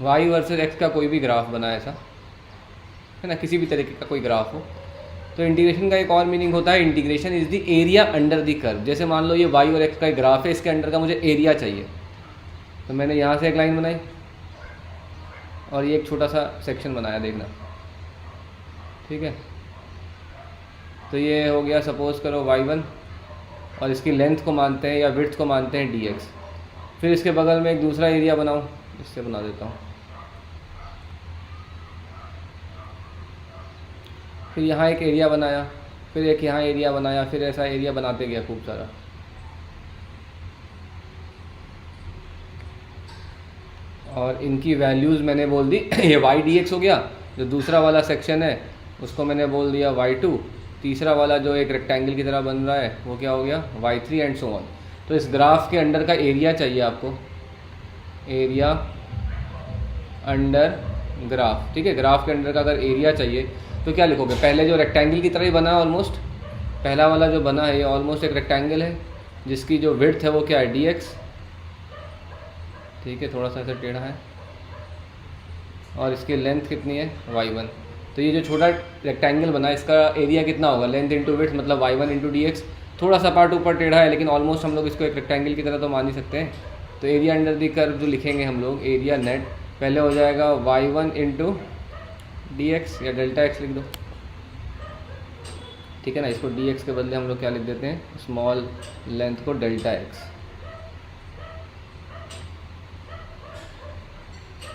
Y versus x का कोई भी ग्राफ बना ऐसा है ना, किसी भी तरीके का कोई ग्राफ हो, तो इंटीग्रेशन का एक और मीनिंग होता है, integration is the area under the curve. जैसे मान लो ये वाई और एक्स का एक ग्राफ है, इसके अंडर का मुझे एरिया चाहिए, तो मैंने यहाँ से एक लाइन बनाई और ये एक छोटा सा सेक्शन बनाया, देखना ठीक है। तो ये हो गया, सपोज करो y1, और इसकी लेंथ को मानते हैं या विड्थ को मानते हैं dx। फिर इसके बगल में एक दूसरा एरिया बनाऊँ, इससे बना देता हूँ, फिर यहाँ एक एरिया बनाया, फिर एक यहाँ एरिया बनाया, फिर ऐसा एरिया बनाते गया खूब सारा। और इनकी वैल्यूज़ मैंने बोल दी ये वाई डी एक्स हो गया, जो दूसरा वाला सेक्शन है उसको मैंने बोल दिया y2, तीसरा वाला जो एक रेक्टेंगल की तरह बन रहा है वो क्या हो गया y3 एंड सो ऑन। तो इस ग्राफ के अंडर का एरिया चाहिए आपको, एरिया अंडर ग्राफ, ठीक है। ग्राफ के अंडर का अगर एरिया चाहिए तो क्या लिखोगे, पहले जो रेक्टेंगल की तरह ही बना है ऑलमोस्ट, पहला वाला जो बना है ये ऑलमोस्ट एक रेक्टेंगल है जिसकी जो विड्थ है वो क्या है dx, ठीक है, थोड़ा सा ऐसा टेढ़ा है, और इसकी लेंथ कितनी है y1। तो ये जो छोटा रेक्टेंगल बना है इसका एरिया कितना होगा, लेंथ इंटू विड्थ मतलब y1 इंटू डी एक्स। थोड़ा सा पार्ट ऊपर टेढ़ा है लेकिन ऑलमोस्ट हम लोग इसको एक रेक्टेंगल की तरह तो मान ही सकते हैं। तो एरिया अंडर दी कर्व जो लिखेंगे हम लोग, एरिया नेट पहले हो जाएगा y1 इंटू डी एक्स, या डेल्टा एक्स लिख दो, ठीक है ना। इसको डी एक्स के बदले हम लोग क्या लिख देते हैं, स्मॉल लेंथ को डेल्टा एक्स,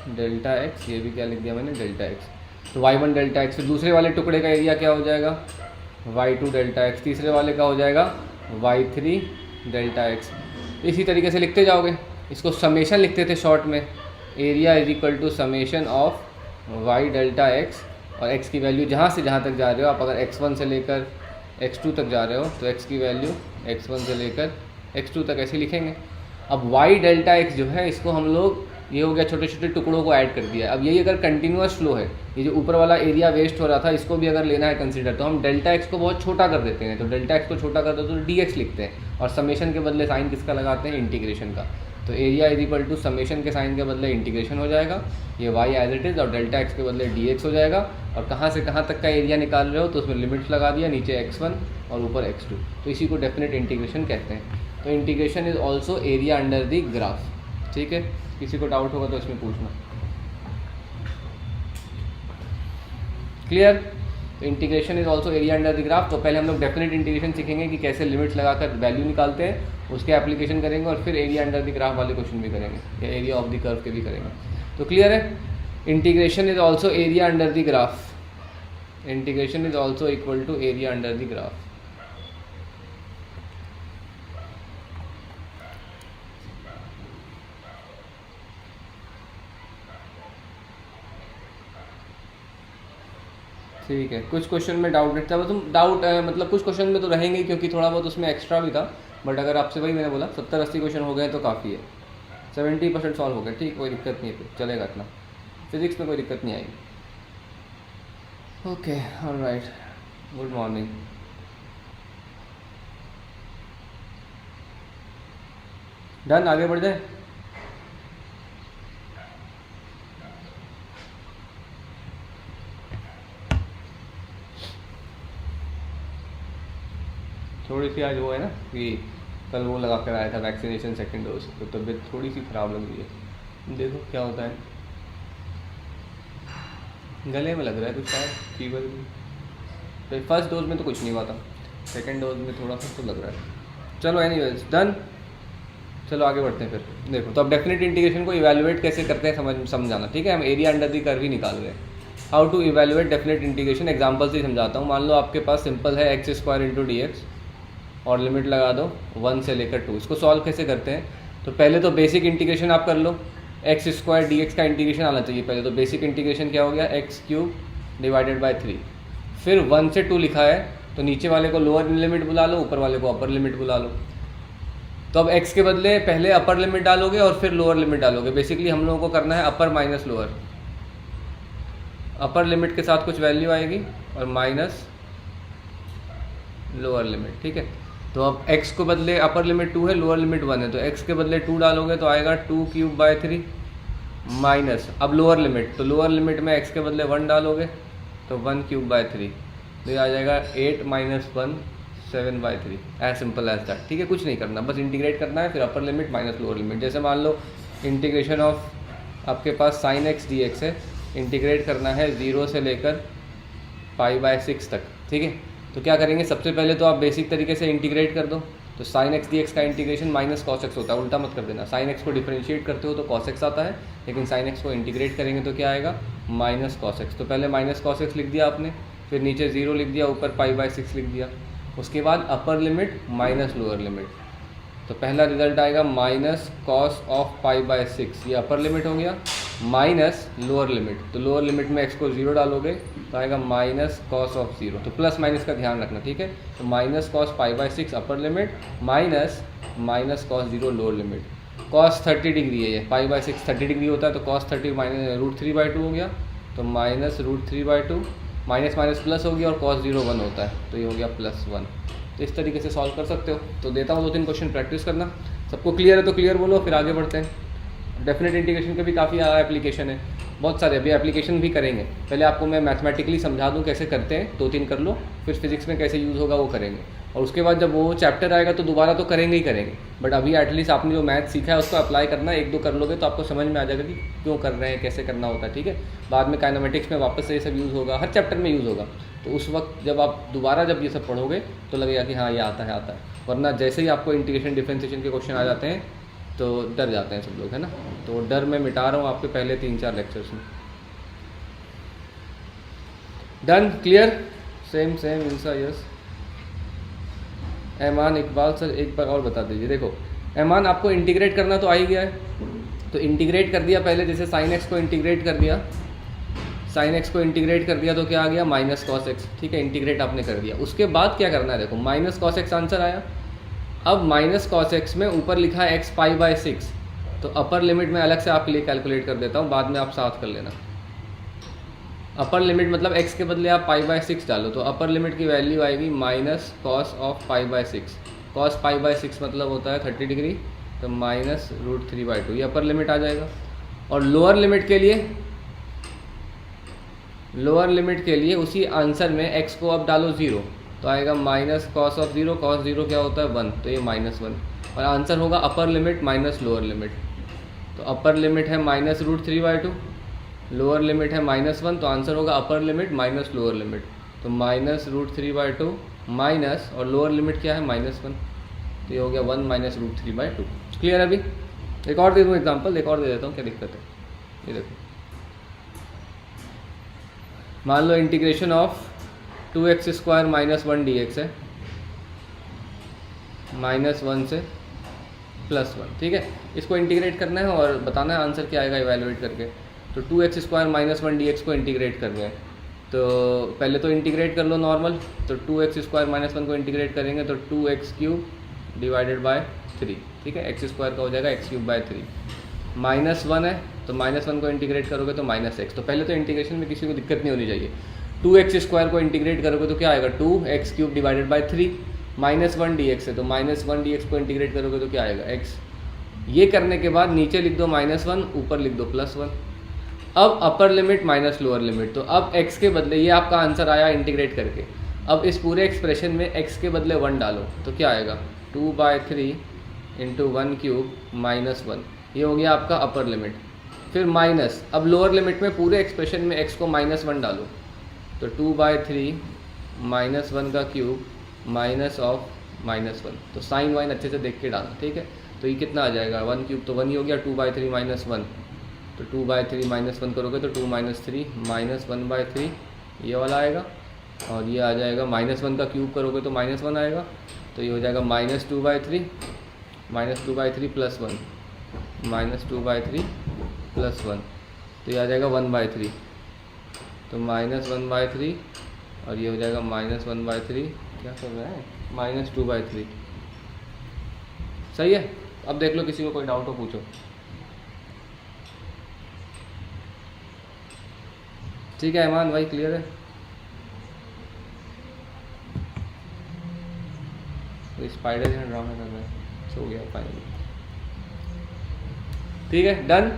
डेल्टा एक्स, ये भी क्या लिख दिया मैंने, डेल्टा एक्स। तो y1 डेल्टा एक्स, फिर दूसरे वाले टुकड़े का एरिया क्या हो जाएगा y2 डेल्टा एक्स, तीसरे वाले का हो जाएगा y3 डेल्टा एक्स। इसी तरीके से लिखते जाओगे, इसको समेशन लिखते थे शॉर्ट में, area is equal to summation of y delta x, और x की वैल्यू जहाँ से जहाँ तक जा रहे हो आप, अगर x1 से लेकर x2 तक जा रहे हो तो x की वैल्यू x1 से लेकर x2 तक ऐसे लिखेंगे। अब y डेल्टा एक्स जो है इसको हम लोग, ये हो गया छोटे छोटे टुकड़ों को ऐड कर दिया। अब यही अगर कंटिन्यूअस फ्लो है, ये जो ऊपर वाला एरिया वेस्ट हो रहा था इसको भी अगर लेना है कंसीडर, तो हम डेल्टा एक्स को बहुत छोटा कर देते हैं। तो डेल्टा एक्स को छोटा कर दो तो डी एक्स लिखते हैं, और समेशन के बदले साइन किसका लगाते हैं, इंटीग्रेशन का। तो area is equal to summation के साइन के बदले इंटीग्रेशन हो जाएगा, ये वाई एज इट इज़, और डेल्टा एक्स के बदले डी एक्स हो जाएगा। और कहाँ से कहाँ तक का एरिया निकाल रहे हो तो उसमें लिमिट्स लगा दिया, नीचे x1 और ऊपर x2, तो इसी को डेफिनेट इंटीग्रेशन कहते हैं। तो integration is also area under the graph, ठीक है। किसी को डाउट होगा तो इसमें पूछना, क्लियर। तो integration is also area under the graph. तो पहले हम लोग डेफिनेट इंटीग्रेशन सीखेंगे कि कैसे लिमिट्स लगाकर वैल्यू निकालते हैं, उसके एप्लीकेशन करेंगे, और फिर एरिया अंडर द ग्राफ वाले क्वेश्चन भी करेंगे, या एरिया ऑफ द कर्व के भी करेंगे। तो क्लियर है, integration is also area under the graph, integration is also equal to area under the graph. ठीक है, कुछ क्वेश्चन में डाउट रहता है, तुम डाउट मतलब कुछ क्वेश्चन में तो रहेंगे क्योंकि थोड़ा बहुत उसमें एक्स्ट्रा भी था, बट अगर आपसे वही मैंने बोला 70-80 क्वेश्चन हो गए तो काफ़ी है, 70% सॉल्व हो गए, ठीक, कोई दिक्कत नहीं है, फिर चलेगा इतना, फिजिक्स में कोई दिक्कत नहीं आएगी। Okay, alright, good morning. Done, आगे बढ़ जाए। थोड़ी सी आज वो है ना कि कल वो लगा कर आया था वैक्सीनेशन सेकेंड डोज, तो तबीयत थोड़ी सी ख़राब लग रही है, देखो क्या होता है। गले में लग रहा है कुछ शायद, फीवर भी। तो फर्स्ट डोज में तो कुछ नहीं हुआ था, सेकेंड डोज में थोड़ा सा तो लग रहा है। चलो एनीवेज डन, चलो आगे बढ़ते हैं फिर। देखो, तो अब डेफिनेट इंटीग्रेशन को इवैल्यूएट कैसे करते हैं समझाना, ठीक है। हम एरिया अंडर दी कर्व ही निकाल रहे हैं। How to evaluate definite integration, example से समझाता हूँ। मान लो आपके पास सिंपल है x² इंटू डी एक्स, और लिमिट लगा दो 1 से लेकर 2। इसको सॉल्व कैसे करते हैं, तो पहले तो बेसिक इंटीग्रेशन आप कर लो, x² dx का इंटीग्रेशन आना चाहिए पहले। तो बेसिक इंटीग्रेशन क्या हो गया, x³ डिवाइडेड बाय 3। फिर 1 से 2 लिखा है तो नीचे वाले को लोअर लिमिट बुला लो, ऊपर वाले को अपर लिमिट बुला लो। तो अब x के बदले पहले अपर लिमिट डालोगे और फिर लोअर लिमिट डालोगे। बेसिकली हम लोगों को करना है अपर माइनस लोअर, अपर लिमिट के साथ कुछ वैल्यू आएगी और माइनस लोअर लिमिट, ठीक है। तो अब x को बदले अपर लिमिट 2 है, लोअर लिमिट 1 है, तो x के बदले 2 डालोगे तो आएगा 2³ बाय 3, माइनस, अब लोअर लिमिट, तो लोअर लिमिट में x के बदले 1 डालोगे तो 1³/3, तो ये आ जाएगा 8 - 1 7/3, एज सिंपल एज दैट। ठीक है, कुछ नहीं करना, बस इंटीग्रेट करना है, फिर upper limit minus lower limit. जैसे मान लो इंटीग्रेशन ऑफ आपके पास sin x dx है, इंटीग्रेट करना है 0 से लेकर π/6 तक। ठीक है, तो क्या करेंगे, सबसे पहले तो आप बेसिक तरीके से इंटीग्रेट कर दो। तो sin x dx का इंटीग्रेशन माइनस cos x होता है, उल्टा मत कर देना। sin x को डिफरेंशिएट करते हो तो cos x आता है, लेकिन sin x को इंटीग्रेट करेंगे तो क्या आएगा, माइनस cos x। तो पहले माइनस cos x लिख दिया आपने, फिर नीचे 0 लिख दिया, ऊपर π/6 लिख दिया। उसके बाद अपर लिमिट माइनस लोअर लिमिट, तो पहला रिजल्ट आएगा माइनस कॉस ऑफ π/6, ये अपर लिमिट हो गया, माइनस लोअर लिमिट, तो लोअर लिमिट में x को 0 डालोगे तो आएगा माइनस कॉस ऑफ 0। तो प्लस माइनस का ध्यान रखना, ठीक है। तो minus cos π/6 upper limit, minus cos 0 lower limit. Cos 30 degree है, ये π/6 30 डिग्री होता है, तो कॉस 30 माइनस √3/2 हो गया, तो माइनस √3/2, माइनस माइनस प्लस हो गया, और कॉस 0 1 होता है, तो ये हो गया +1। तो इस तरीके से सॉल्व कर सकते हो। तो देता हूँ 2-3 क्वेश्चन, प्रैक्टिस करना। सबको क्लियर है तो क्लियर बोलो, फिर आगे बढ़ते हैं। डेफिनेट इंटीग्रेशन के भी काफ़ी एप्लीकेशन है, बहुत सारे, अभी एप्लीकेशन भी करेंगे। पहले आपको मैं मैथमेटिकली समझा दूँ कैसे करते हैं, 2-3 कर लो, फिर फिजिक्स में कैसे यूज़ होगा वो करेंगे, और उसके बाद जब वो चैप्टर आएगा तो दोबारा तो करेंगे ही करेंगे। बट अभी एटलीस्ट आपने जो मैथ सीखा है उसको अप्लाई करना, 1-2 कर लोगे तो आपको समझ में आ जाएगा कि क्यों कर रहे हैं, कैसे करना होता है। ठीक है, बाद में काइनेमेटिक्स में वापस से ये सब यूज़ होगा, हर चैप्टर में यूज़ होगा। तो उस वक्त जब आप दोबारा जब ये सब पढ़ोगे तो लगेगा कि हाँ ये आता है। वरना जैसे ही आपको इंटीग्रेशन डिफरेंशिएशन के क्वेश्चन आ जाते हैं तो डर जाते हैं सब लोग, है ना। तो डर मैं मिटा रहा हूँ आपके पहले 3-4 लेक्चर्स में। डन, क्लियर, सेम इंसा, यस। ऐमान इकबाल सर एक बार और बता दीजिए। देखो ऐमान, आपको इंटीग्रेट करना तो आ ही गया है, तो इंटीग्रेट कर दिया पहले, जैसे साइन एक्स को इंटीग्रेट कर दिया, तो क्या आ गया, माइनस कॉस एक्स। ठीक है, इंटीग्रेट आपने कर दिया। उसके बाद क्या करना है, देखो माइनस कॉस एक्स आंसर आया। अब माइनस कॉस एक्स में ऊपर लिखा है x π/6, तो अपर लिमिट में अलग से आपके लिए कैलकुलेट कर देता हूँ, बाद में आप साथ कर लेना। अपर लिमिट मतलब x के बदले आप π/6 डालो, तो अपर लिमिट की वैल्यू आएगी माइनस कॉस ऑफ π/6। कॉस π/6 मतलब होता है 30 डिग्री, तो माइनस √3/2, ये अपर लिमिट आ जाएगा। और लोअर लिमिट के लिए उसी आंसर में x को अब डालो 0, तो आएगा माइनस कॉस ऑफ 0, कॉस 0 क्या होता है 1, तो ये -1, और आंसर होगा अपर लिमिट माइनस लोअर लिमिट। तो अपर लिमिट है माइनस √3/2, लोअर लिमिट है -1, तो आंसर होगा अपर लिमिट माइनस लोअर लिमिट। तो माइनस √3/2 माइनस, और लोअर लिमिट क्या है -1, तो ये हो गया 1 माइनस √3/2। क्लियर है अभी? एक और दे दूँ एग्जाम्पल, एक और दे देता हूँ, क्या दिक्कत है। ये देखो, मान लो इंटीग्रेशन ऑफ 2x² - 1 dx है, -1 से +1। ठीक है, इसको इंटीग्रेट करना है और बताना है आंसर क्या आएगा इवैल्यूएट करके। तो 2x² - 1 dx को इंटीग्रेट कर रहे हैं, तो पहले तो इंटीग्रेट कर लो नॉर्मल। तो 2x² - 1 को इंटीग्रेट करेंगे तो 2x³ / 3। ठीक है, x² का हो जाएगा x³/3। -1 है तो -1 को इंटीग्रेट करोगे तो -x। तो पहले तो इंटीग्रेशन में किसी को दिक्कत नहीं होनी चाहिए। 2x² को इंटीग्रेट करोगे तो क्या आएगा, 2x³ / 3। -1 dx है तो -1 dx को इंटीग्रेट करोगे तो क्या आएगा, x। ये करने के बाद नीचे लिख दो -1, ऊपर लिख दो +1। अब अपर लिमिट माइनस लोअर लिमिट, तो अब x के बदले, ये आपका आंसर आया इंटीग्रेट करके। अब इस पूरे एक्सप्रेशन में x के बदले 1 डालो तो क्या आएगा, 2/3 × 1³ - 1, ये हो गया आपका अपर लिमिट। फिर माइनस, अब लोअर लिमिट में पूरे एक्सप्रेशन में x को -1 डालो, तो 2/3 - 1³ माइनस ऑफ -1। तो साइन वाइन अच्छे से देख के डालना, ठीक है। तो ये कितना आ जाएगा, 1³ तो 1 ही हो गया, 2/3 - 1, तो 2/3 - 1 करोगे तो 2 - 3 -1/3 ये वाला आएगा। और ये आ जाएगा -1 का क्यूब करोगे तो -1 आएगा, तो ये हो जाएगा -2/3 +1 -2/3 +1, तो ये आ जाएगा 1/3, तो -1/3, और ये हो जाएगा -1/3, क्या कर रहा है, -2/3। सही है। अब देख लो किसी को कोई डाउट हो पूछो। ठीक है ईमान भाई, क्लियर है। तो स्पाइडर यहाँ ड्रामा कर रहा है, सो गया फाइनली। ठीक है, डन।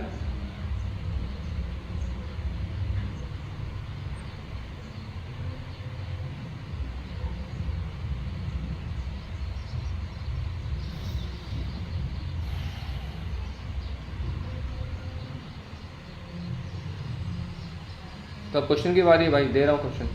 तो अब क्वेश्चन की बारी है भाई, दे रहा हूँ क्वेश्चन।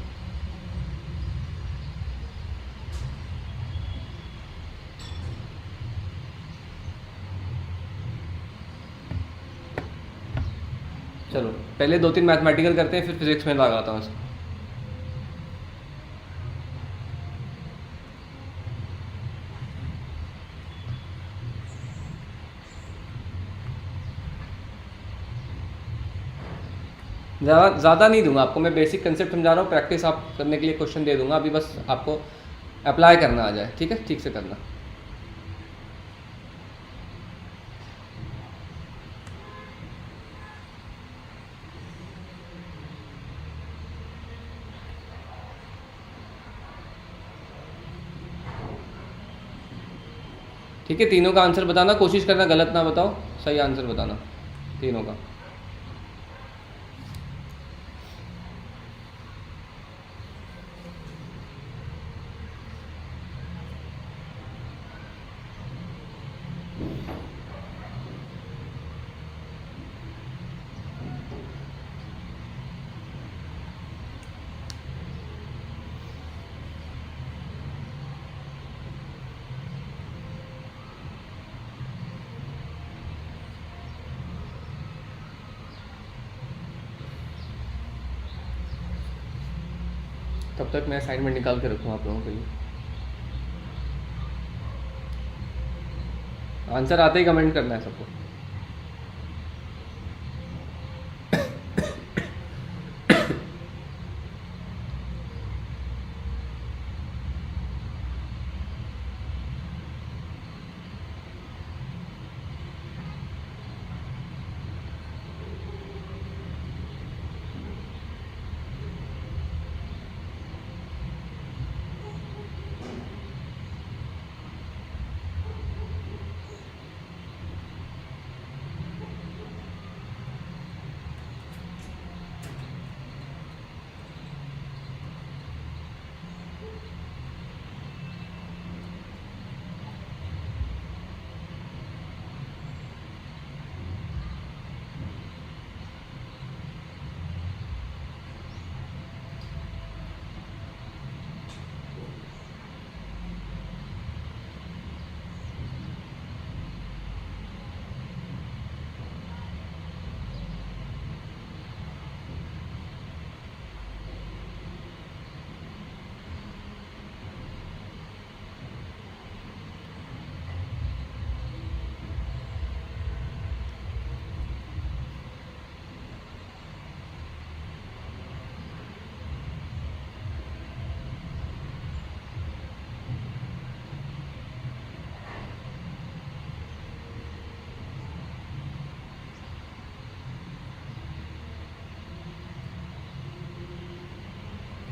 चलो पहले 2-3 मैथमेटिकल करते हैं, फिर फिजिक्स में लगाता हूँ इसको। ज़्यादा नहीं दूंगा आपको, मैं बेसिक कंसेप्ट समझा रहा हूँ, प्रैक्टिस आप करने के लिए क्वेश्चन दे दूंगा, अभी बस आपको अप्लाई करना आ जाए, ठीक है, ठीक से करना। ठीक है, तीनों का आंसर बताना, कोशिश करना गलत ना बताओ, सही आंसर बताना तीनों का। तब तक मैं असाइनमेंट निकाल के रखूँ आप लोगों के लिए। आंसर आते ही कमेंट करना है सबको।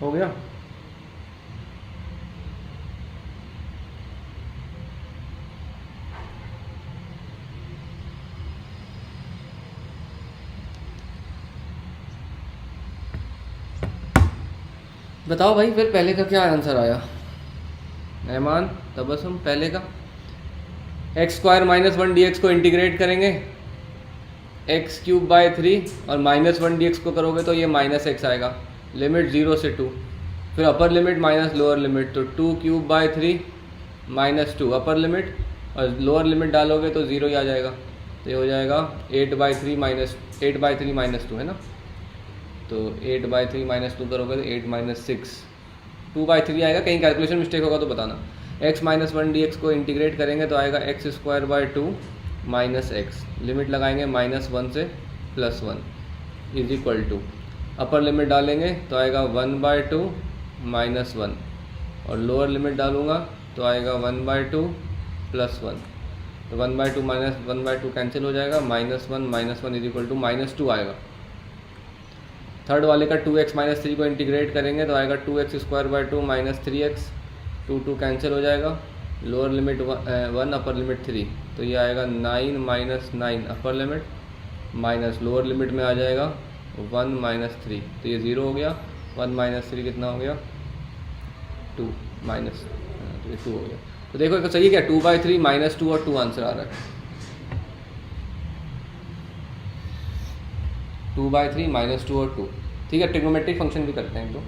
हो गया? बताओ भाई, फिर पहले का क्या आंसर आया? रहमान, तबसम, पहले का x² - 1 dx को इंटीग्रेट करेंगे x³/3 और -1 dx को करोगे तो ये -x आएगा, लिमिट 0 से 2, फिर upper limit minus lower limit, तो 2³/3 -2 अपर लिमिट, और लोअर लिमिट डालोगे तो 0 ही आ जाएगा, तो ये हो जाएगा 8/3 -2 है ना, तो 8/3 -2 करोगे तो 8 - 6 2/3 आएगा। कहीं कैलकुलेशन मिस्टेक होगा तो बताना। x - 1 dx को इंटीग्रेट करेंगे तो आएगा x²/2 -x, लिमिट लगाएंगे -1 से +1 is equal to, upper limit डालेंगे तो आएगा 1/2 -1, और लोअर लिमिट डालूंगा तो आएगा 1/2 +1, तो 1/2 - 1/2 कैंसिल हो जाएगा, -1 इज इक्वल टू -2 आएगा। थर्ड वाले का 2x - 3 को इंटीग्रेट करेंगे तो आएगा 2x²/2 -3x, 2 कैंसिल हो जाएगा, लोअर लिमिट 1 अपर लिमिट 3, तो ये आएगा 9 - 9 अपर लिमिट माइनस लोअर लिमिट में आ जाएगा 1 - 3, तो ये 0 हो गया। 1 - 3 कितना हो गया? 2 माइनस, तो ये 2 हो गया। तो देखो एक सही है क्या, 2/3 -2 और 2 आंसर आ रहा है। 2/3 -2 और 2 ठीक है, ट्रिग्नोमेट्रिक फंक्शन भी करते हैं तो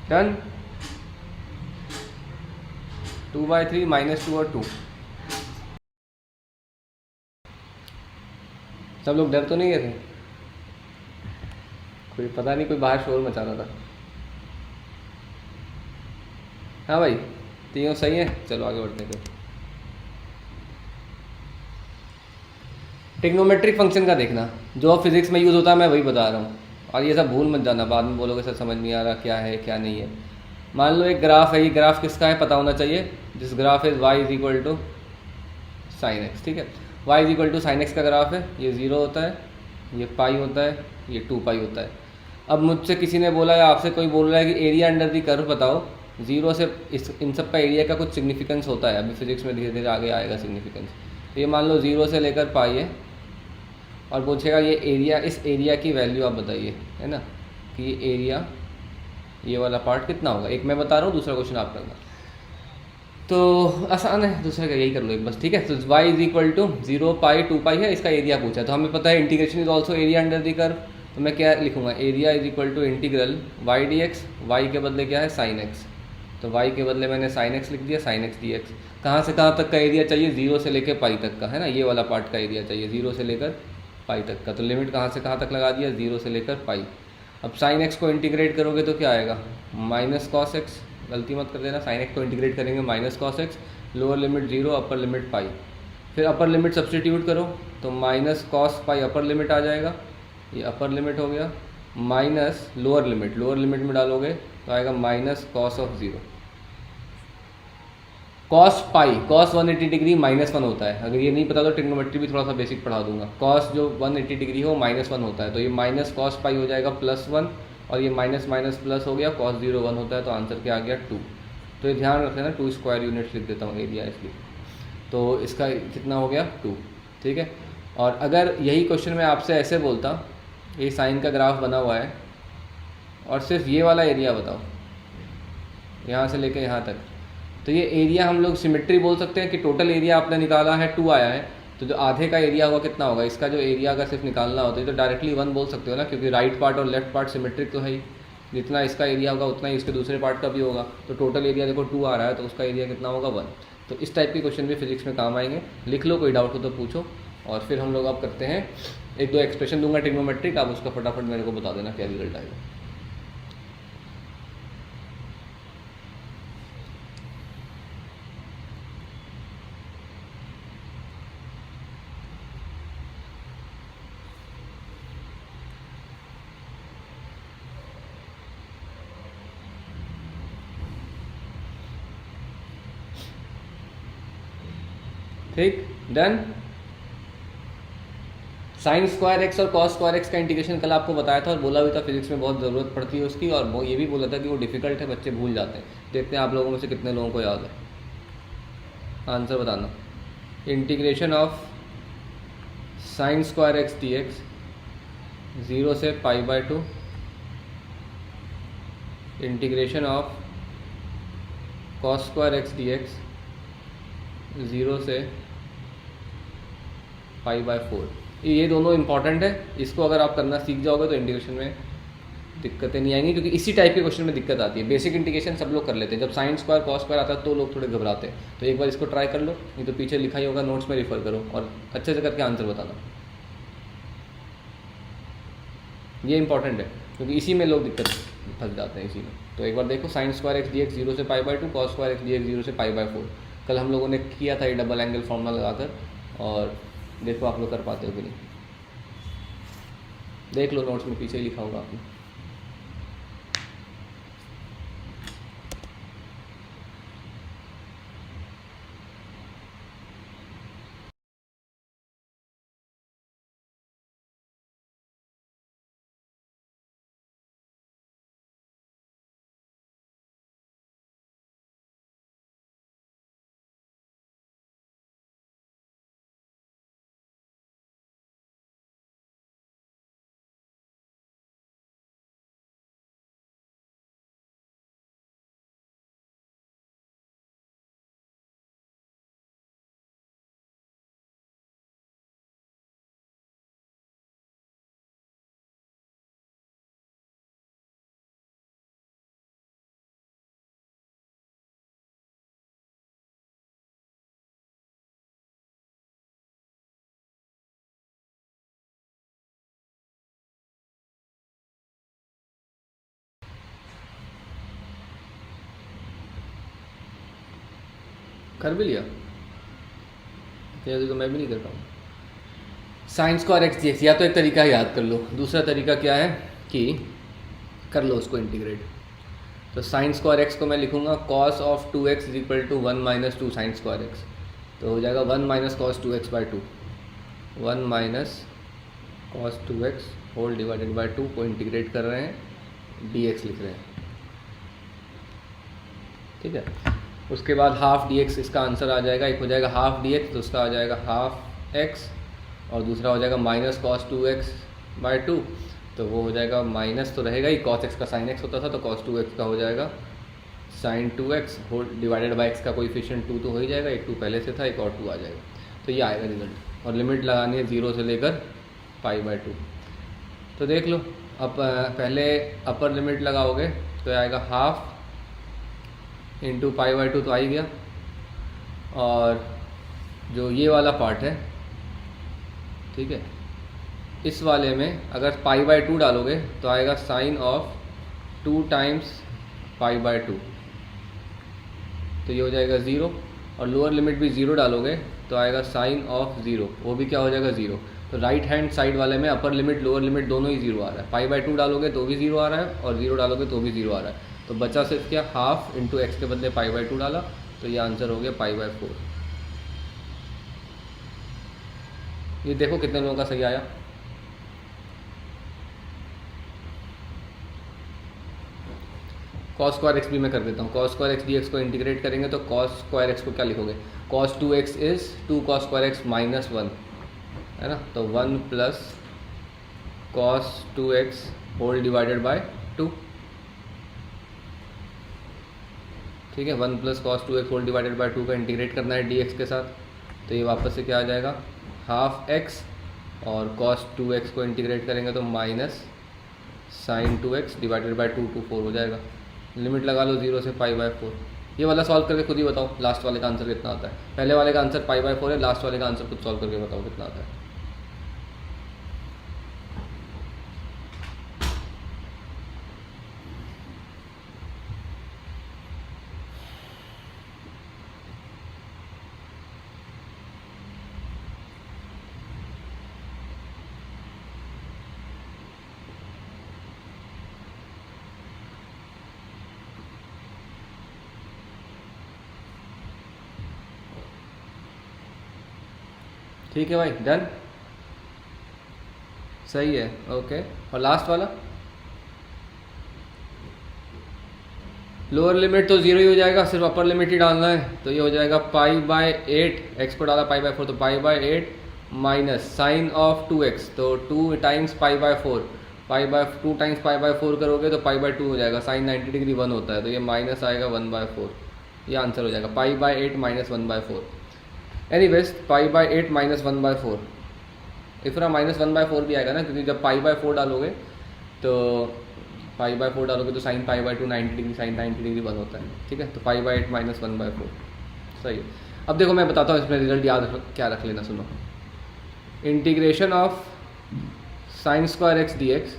डन। 2/3 -2 और 2। सब लोग डर तो नहीं गए थे? कोई पता नहीं, कोई बाहर शोर मचा रहा था। हाँ भाई, तीनों सही है, चलो आगे बढ़ते हैं फिर। ट्रिग्नोमेट्रिक फंक्शन का देखना, जो फिजिक्स में यूज़ होता है मैं वही बता रहा हूँ, और ये सब भूल मत जाना, बाद में बोलोगे सर समझ नहीं आ रहा क्या है क्या नहीं है। मान लो एक ग्राफ है, ये ग्राफ किसका है पता होना चाहिए। This graph is y is equal to sine x, ठीक है। y is equal to sine x का ग्राफ है, ये 0 होता है, ये पाई होता है, ये 2 पाई होता है। अब मुझसे किसी ने बोला या आपसे कोई बोल रहा है कि एरिया अंडर दी कर्व बताओ, 0 से इन सब का एरिया का कुछ सिग्निफिकेंस होता है, अभी फिजिक्स में धीरे धीरे आगे आएगा सिग्निफिकेंस। तो ये मान लो 0 से लेकर पाई है, और पूछेगा ये एरिया, इस एरिया की वैल्यू आप बताइए, है ना, कि ये एरिया, ये वाला पार्ट कितना होगा। एक मैं बता रहा हूँ, दूसरा क्वेश्चन आप करना। तो आसान है, दूसरे का यही कर लो एक बस, ठीक है। तो y is equal to 0 pi 2 pi है, इसका एरिया पूछा है, तो हमें पता है integration is also area under the curve. तो मैं क्या लिखूंगा, area is equal to integral y dx, y के बदले क्या है साइन x, तो y के बदले मैंने साइन x लिख दिया, साइन x dx। कहाँ से कहाँ तक का एरिया चाहिए, 0 से लेकर पाई तक का, है ना, ये वाला पार्ट का एरिया चाहिए 0 से लेकर पाई तक का। तो लिमिट कहाँ से कहाँ तक लगा दिया, 0 से लेकर पाई। अब साइन x को इंटीग्रेट करोगे तो क्या आएगा, माइनस कॉस एक्स, गलती मत कर देना, साइन एक्स को इंटीग्रेट करेंगे minus cos x, lower limit 0 upper limit pi, फिर अपर लिमिट सब्सटीट्यूट करो तो minus cos pi upper limit आ जाएगा, ये अपर लिमिट हो गया, माइनस लोअर लिमिट में डालोगे तो आएगा minus cos of 0। Cos pi, cos 180 degree -1 होता है, अगर ये नहीं पता तो ट्रिग्नोमेट्री भी थोड़ा सा बेसिक पढ़ा दूंगा। कॉस जो 180 डिग्री हो -1 होता है, तो ये माइनस कॉस पाई हो जाएगा +1, और ये माइनस माइनस प्लस हो गया, कॉस 0 1 होता है, तो आंसर क्या आ गया 2। तो ये ध्यान रख लेना, 2 स्क्वायर यूनिट्स लिख देता हूँ एरिया इसकी, तो इसका कितना हो गया 2, ठीक है। और अगर यही क्वेश्चन मैं आपसे ऐसे बोलता, ये साइन का ग्राफ बना हुआ है और सिर्फ ये वाला एरिया बताओ, यहाँ से लेकर यहाँ तक, तो ये एरिया हम लोग सिमेट्री बोल सकते हैं कि टोटल एरिया आपने निकाला है 2 आया है, तो जो आधे का एरिया होगा कितना होगा, इसका जो एरिया अगर सिर्फ निकालना होता है तो डायरेक्टली 1 बोल सकते हो ना, क्योंकि राइट पार्ट और लेफ्ट पार्ट सिमेट्रिक तो है ही, जितना इसका एरिया होगा उतना ही इसके दूसरे पार्ट का भी होगा। तो टोटल एरिया देखो 2 आ रहा है, तो उसका एरिया कितना होगा 1। तो इस टाइप के क्वेश्चन भी फिजिक्स में काम आएंगे, लिख लो, कोई डाउट हो तो पूछो। और फिर हम लोग अब करते हैं, 1-2 एक्सप्रेशन दूंगा ट्रिग्नोमेट्रिक, आप उसका फटाफट मेरे को बता देना क्या रिजल्ट आएगा। ठीक, डन। साइन स्क्वायर एक्स और कॉस स्क्वायर एक्स का इंटीग्रेशन कल आपको बताया था और बोला भी था फिजिक्स में बहुत ज़रूरत पड़ती है उसकी, और वो ये भी बोला था कि वो डिफिकल्ट है, बच्चे भूल जाते हैं। देखते हैं आप लोगों में से कितने लोगों को याद है, आंसर बताना। Integration of sine square x d x 0 से π/2, integration of cos square x d x 0 से π/4। ये दोनों इंपॉर्टेंट है, इसको अगर आप करना सीख जाओगे तो इंटीग्रेशन में दिक्कतें नहीं आएंगी, क्योंकि इसी टाइप के क्वेश्चन में दिक्कत आती है। बेसिक इंटीग्रेशन सब लोग कर लेते हैं, जब साइन स्क्वायर कॉस स्क्वायर आता है तो लोग थोड़े घबराते हैं। तो एक बार इसको ट्राई कर लो, नहीं तो पीछे लिखा ही होगा, नोट्स में रिफर करो और अच्छे से करके आंसर बताना। ये इंपॉर्टेंट है, क्योंकि इसी में लोग दिक्कत फंस जाते हैं इसी में। तो एक बार देखो, sine square x d x 0 से π/2, cos square x d x 0 से π/4। कल हम लोगों ने किया था ये डबल एंगल फॉर्मूला लगाकर, और देखो आप लोग कर पाते हो कि नहीं, देख लो, नोट्स में पीछे ही लिखा होगा आपने। कर भी लिया, तो मैं भी नहीं कर पाऊँ। Sign square x d x, या तो एक तरीका याद कर लो, दूसरा तरीका क्या है कि कर लो उसको इंटीग्रेट। तो साइन स्क्वायर एक्स को मैं लिखूंगा cos of 2x is equal to 1 minus 2 sine square x, तो हो जाएगा 1 minus cos 2x by 2, 1 minus cos 2x whole divided by 2 को इंटीग्रेट कर रहे हैं, dx लिख रहे हैं, ठीक है। उसके बाद हाफ dx इसका आंसर आ जाएगा, एक हो जाएगा हाफ dx तो उसका आ जाएगा हाफ x, और दूसरा हो जाएगा माइनस कॉस 2x बाई 2, तो वो हो जाएगा माइनस तो रहेगा ही, cos x का साइन x होता था तो cos 2x का हो जाएगा sine 2x whole divided by x का कोएफिशिएंट 2 तो हो ही जाएगा, एक 2 पहले से था, एक और 2 आ जाएगा, तो ये आएगा रिजल्ट। और लिमिट लगानी है 0 से लेकर पाई बाई 2। तो देख लो, अब पहले अपर लिमिट लगाओगे तो आएगा हाफ इंटू पाई बाई 2 तो आ ही गया, और जो ये वाला पार्ट है, ठीक है, इस वाले में अगर पाई बाई 2 डालोगे तो आएगा sine of 2 times pi by 2, तो ये हो जाएगा 0, और लोअर लिमिट भी 0 डालोगे तो आएगा साइन ऑफ 0, वो भी क्या हो जाएगा 0। तो राइट हैंड साइड वाले में अपर लिमिट लोअर लिमिट दोनों ही 0 आ रहा है, पाई बाई 2 डालोगे तो भी 0 आ रहा है, और 0 डालोगे तो भी 0 आ रहा है, तो बचा सिर्फ क्या, हाफ इंटू एक्स के बदले पाई बाई 2 डाला, तो ये आंसर हो गया पाई बाई 4। ये देखो कितने लोगों का सही आया। कॉस स्क्वायर एक्स भी मैं कर देता हूँ, cos square x d x को इंटीग्रेट करेंगे तो कॉस स्क्वायर एक्स को क्या लिखोगे, cos 2x is 2 cos square x minus 1, है ना, तो 1 plus cos 2x whole divided by 2, ठीक है, 1 plus cos 2x whole divided by 2 का इंटीग्रेट करना है dx के साथ, तो ये वापस से क्या आ जाएगा हाफ x, और कॉस 2x को इंटीग्रेट करेंगे तो minus sign 2x divided by 2 4 हो जाएगा। लिमिट लगा लो 0 से पाई बाय 4। ये वाला सॉल्व करके खुद ही बताओ लास्ट वाले का आंसर कितना आता है। पहले वाले का आंसर पाई बाय 4 है, लास्ट वाले का आंसर खुद सॉल्व करके बताओ कितना आता है। ठीक है भाई, डन, सही है, ओके। और लास्ट वाला लोअर लिमिट तो 0 ही हो जाएगा, सिर्फ अपर लिमिट ही डालना है, तो ये हो जाएगा पाई बाय 8, एक्स को डाला पाई बाय 4 तो pi by 8 minus sine of 2x, तो 2 times pi by 4, pi by 2 times pi by 4 करोगे तो पाई बाय 2 हो जाएगा, साइन 90 डिग्री 1 होता है, तो ये माइनस आएगा 1/4, ये आंसर हो जाएगा पाई by 8 minus 1/4। Anyways pi by 8 minus 1/4, इस तरह माइनस 1/4 भी आएगा ना, क्योंकि जब पाई बाय 4 डालोगे तो पाई बाय 4 डालोगे तो sine pi by 2 90 degree, sine 90 degree 1 होता है, ठीक है, तो पाई बाय 8 माइनस 1/4 सही है। अब देखो मैं बताता हूँ इसमें रिजल्ट याद क्या रख लेना, सुनो। Integration of sine square x d x,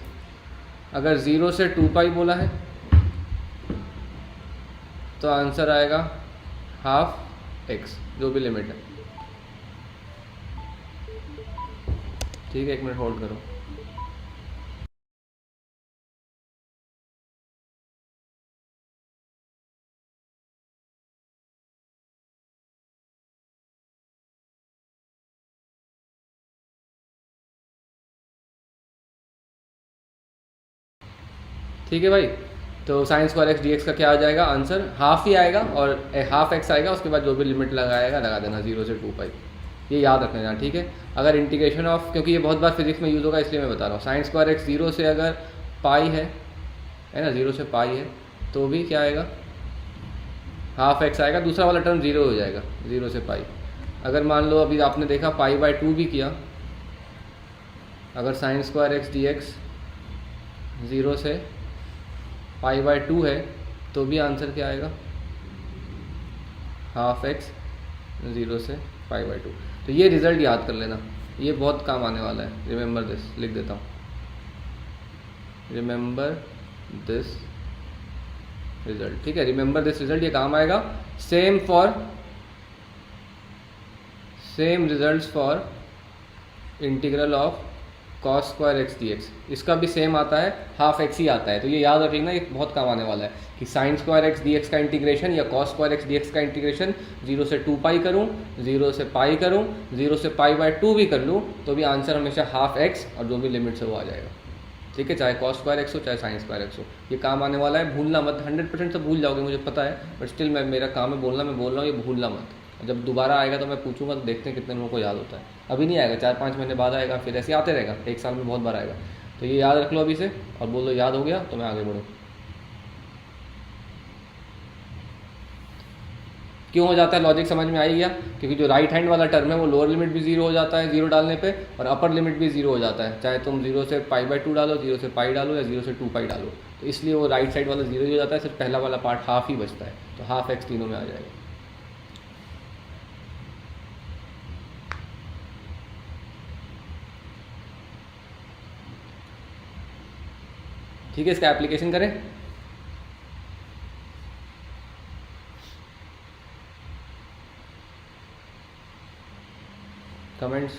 अगर 0 से 2 पाई बोला है तो आंसर आएगा हाफ एक्स, जो भी लिमिट है, ठीक है, 1 मिनट होल्ड करो। ठीक है भाई, तो sign square x d x का क्या आ जाएगा आंसर, हाफ ही आएगा, और हाफ एक्स आएगा, उसके बाद जो भी लिमिट लगाएगा लगा देना 0 से 2 पाई, ये याद रख लेना, ठीक है। अगर इंटीग्रेशन ऑफ, क्योंकि ये बहुत बार फिजिक्स में यूज़ होगा इसलिए मैं बता रहा हूँ, साइन स्क्वायर एक्स 0 से अगर पाई है ना, 0 से पाई है तो भी क्या आएगा, हाफ एक्स आएगा, दूसरा वाला टर्म 0 हो जाएगा 0 से पाई। अगर मान लो अभी आपने देखा पाई बाय 2 भी किया, अगर sign square x d x 0 से पाई बाय 2 है तो भी आंसर क्या आएगा, हाफ एक्स 0 से पाई बाय 2। तो ये रिज़ल्ट याद कर लेना, ये बहुत काम आने वाला है। रिमेंबर दिस, लिख देता हूँ, रिमेंबर दिस रिजल्ट, ठीक है, रिमेंबर दिस रिजल्ट, ये काम आएगा। Same for same results for integral of cos square x d x, इसका भी सेम आता है, हाफ एक्स ही आता है। तो ये याद रख लेना, ये बहुत काम आने वाला है कि sign square x d x का इंटीग्रेशन या cos square x d x का इंटीग्रेशन 0 से 2 पाई करूँ, 0 से पाई करूँ, 0 से पाई बाय 2 भी कर लूँ, तो भी आंसर हमेशा हाफ एक्स और जो भी लिमिट्स है वो आ जाएगा। ठीक है, चाहे कॉस स्क्वायर एक्स हो चाहे साइन स्क्वायर एक्स हो, ये काम आने वाला है, भूलना मत। 100% से भूल जाओगे मुझे पता है, बट स्टिल मेरा काम है बोलना, मैं बोल रहा हूँ, ये भूलना मत। जब दोबारा आएगा तो मैं पूछूंगा, तो देखते हैं कितने लोगों को याद होता है। अभी नहीं आएगा, 4-5 महीने बाद आएगा, फिर ऐसे आते रहेगा, 1 साल में बहुत बार आएगा। तो ये याद रख लो अभी से और बोल दो याद हो गया तो मैं आगे बढ़ूँ। क्यों हो जाता है, लॉजिक समझ में आ ही गया, क्योंकि जो राइट हैंड वाला टर्म है वो लोअर लिमिट भी 0 हो जाता है 0 डालने पे, और अपर लिमिट भी 0 हो जाता है, चाहे तुम 0 से पाई बाय 2 डालो, 0 से पाई डालो या 0 से 2 पाई डालो। तो इसलिए वो राइट साइड वाला 0 हो जाता है, सिर्फ पहला वाला पार्ट हाफ ही बचता है, तो हाफ एक्स तीनों में आ जाएगा। ठीक है, इसका एप्लीकेशन करें। कमेंट्स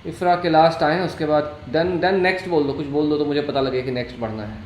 इफ्रा के लास्ट आए, उसके बाद देन नेक्स्ट बोल दो, कुछ बोल दो तो मुझे पता लगे कि नेक्स्ट बढ़ना है।